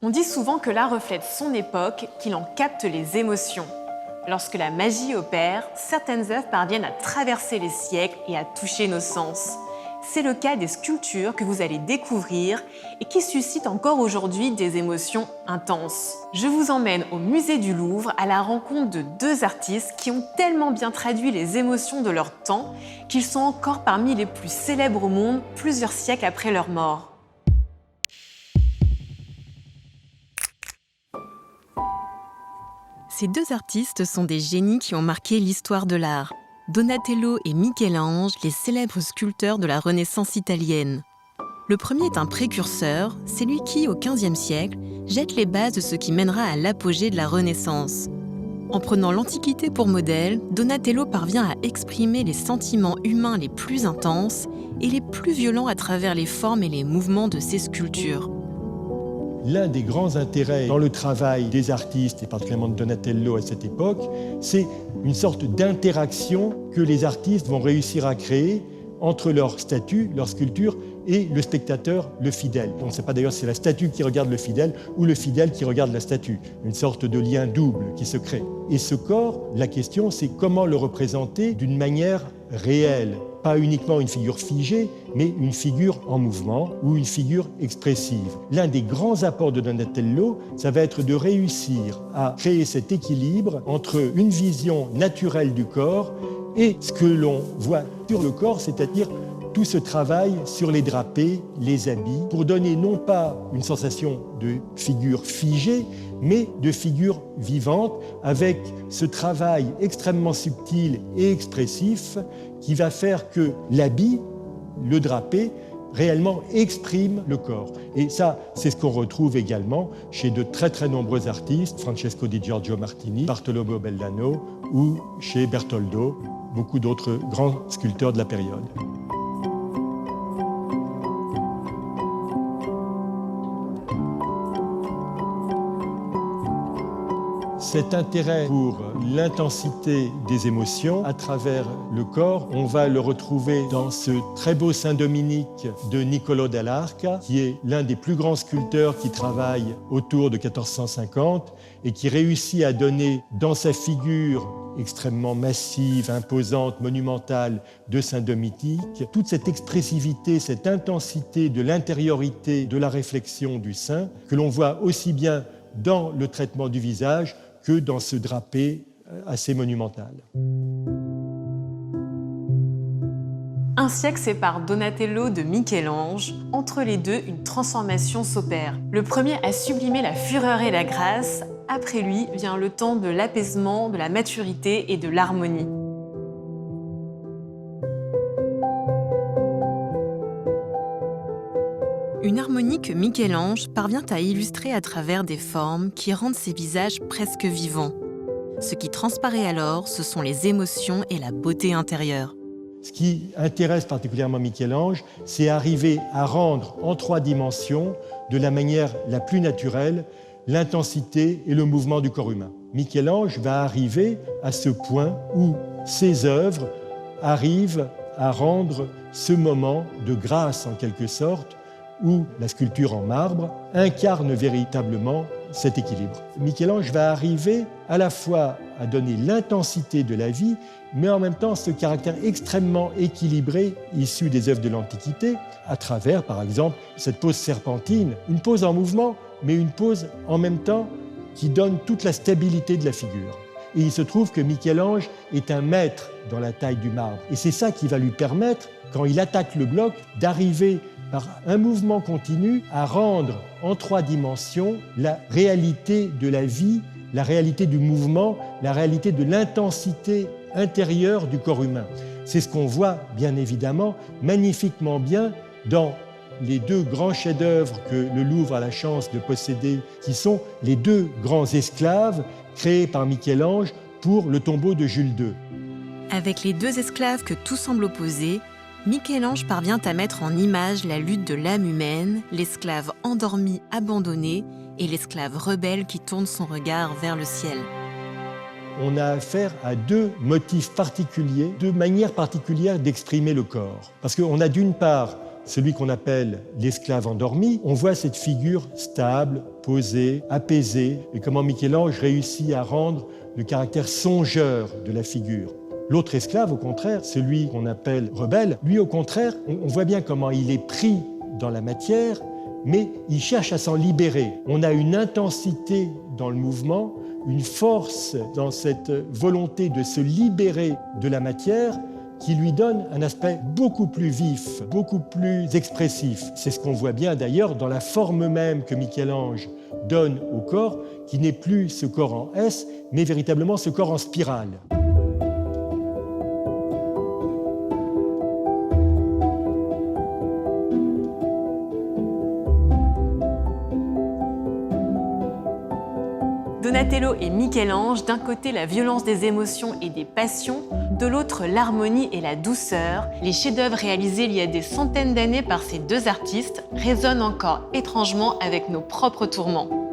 On dit souvent que l'art reflète son époque, qu'il en capte les émotions. Lorsque la magie opère, certaines œuvres parviennent à traverser les siècles et à toucher nos sens. C'est le cas des sculptures que vous allez découvrir et qui suscitent encore aujourd'hui des émotions intenses. Je vous emmène au musée du Louvre à la rencontre de deux artistes qui ont tellement bien traduit les émotions de leur temps qu'ils sont encore parmi les plus célèbres au monde plusieurs siècles après leur mort. Ces deux artistes sont des génies qui ont marqué l'histoire de l'art. Donatello et Michel-Ange, les célèbres sculpteurs de la Renaissance italienne. Le premier est un précurseur, c'est lui qui, au XVe siècle, jette les bases de ce qui mènera à l'apogée de la Renaissance. En prenant l'Antiquité pour modèle, Donatello parvient à exprimer les sentiments humains les plus intenses et les plus violents à travers les formes et les mouvements de ses sculptures. L'un des grands intérêts dans le travail des artistes, et particulièrement de Donatello à cette époque, c'est une sorte d'interaction que les artistes vont réussir à créer entre leur statue, leur sculpture, et le spectateur, le fidèle. On ne sait pas d'ailleurs si c'est la statue qui regarde le fidèle ou le fidèle qui regarde la statue. Une sorte de lien double qui se crée. Et ce corps, la question, c'est comment le représenter d'une manière réelle. Pas uniquement une figure figée, mais une figure en mouvement ou une figure expressive. L'un des grands apports de Donatello, ça va être de réussir à créer cet équilibre entre une vision naturelle du corps et ce que l'on voit sur le corps, c'est-à-dire tout ce travail sur les drapés, les habits, pour donner non pas une sensation de figure figée, mais de figure vivante, avec ce travail extrêmement subtil et expressif qui va faire que l'habit, le drapé, réellement exprime le corps. Et ça, c'est ce qu'on retrouve également chez de très très nombreux artistes, Francesco di Giorgio Martini, Bartolomeo Bellano ou chez Bertoldo, beaucoup d'autres grands sculpteurs de la période. Cet intérêt pour l'intensité des émotions à travers le corps, on va le retrouver dans ce très beau Saint-Dominique de Niccolò dell'Arca, qui est l'un des plus grands sculpteurs qui travaille autour de 1450 et qui réussit à donner dans sa figure extrêmement massive, imposante, monumentale de Saint-Dominique, toute cette expressivité, cette intensité de l'intériorité, de la réflexion du saint, que l'on voit aussi bien dans le traitement du visage que dans ce drapé assez monumental. Un siècle sépare Donatello de Michel-Ange. Entre les deux, une transformation s'opère. Le premier a sublimé la fureur et la grâce. Après lui vient le temps de l'apaisement, de la maturité et de l'harmonie. Une harmonie que Michel-Ange parvient à illustrer à travers des formes qui rendent ses visages presque vivants. Ce qui transparaît alors, ce sont les émotions et la beauté intérieure. Ce qui intéresse particulièrement Michel-Ange, c'est arriver à rendre en 3 dimensions, de la manière la plus naturelle, l'intensité et le mouvement du corps humain. Michel-Ange va arriver à ce point où ses œuvres arrivent à rendre ce moment de grâce en quelque sorte, où la sculpture en marbre incarne véritablement cet équilibre. Michel-Ange va arriver à la fois à donner l'intensité de la vie, mais en même temps ce caractère extrêmement équilibré issu des œuvres de l'Antiquité, à travers, par exemple, cette pose serpentine, une pose en mouvement, mais une pose en même temps qui donne toute la stabilité de la figure. Et il se trouve que Michel-Ange est un maître dans la taille du marbre. Et c'est ça qui va lui permettre, quand il attaque le bloc, d'arriver par un mouvement continu à rendre en 3 dimensions la réalité de la vie, la réalité du mouvement, la réalité de l'intensité intérieure du corps humain. C'est ce qu'on voit, bien évidemment, magnifiquement bien dans les 2 grands chefs-d'œuvre que le Louvre a la chance de posséder, qui sont les 2 grands esclaves créés par Michel-Ange pour le tombeau de Jules II. Avec les 2 esclaves que tout semble opposer, Michel-Ange parvient à mettre en image la lutte de l'âme humaine, l'esclave endormi, abandonné, et l'esclave rebelle qui tourne son regard vers le ciel. On a affaire à 2 motifs particuliers, 2 manières particulières d'exprimer le corps. Parce qu'on a d'une part celui qu'on appelle l'esclave endormi, on voit cette figure stable, posée, apaisée, et comment Michel-Ange réussit à rendre le caractère songeur de la figure. L'autre esclave, au contraire, celui qu'on appelle rebelle, lui, au contraire, on voit bien comment il est pris dans la matière, mais il cherche à s'en libérer. On a une intensité dans le mouvement, une force dans cette volonté de se libérer de la matière qui lui donne un aspect beaucoup plus vif, beaucoup plus expressif. C'est ce qu'on voit bien d'ailleurs dans la forme même que Michel-Ange donne au corps, qui n'est plus ce corps en S, mais véritablement ce corps en spirale. Donatello et Michel-Ange, d'un côté la violence des émotions et des passions, de l'autre l'harmonie et la douceur. Les chefs-d'œuvre réalisés il y a des centaines d'années par ces deux artistes résonnent encore étrangement avec nos propres tourments.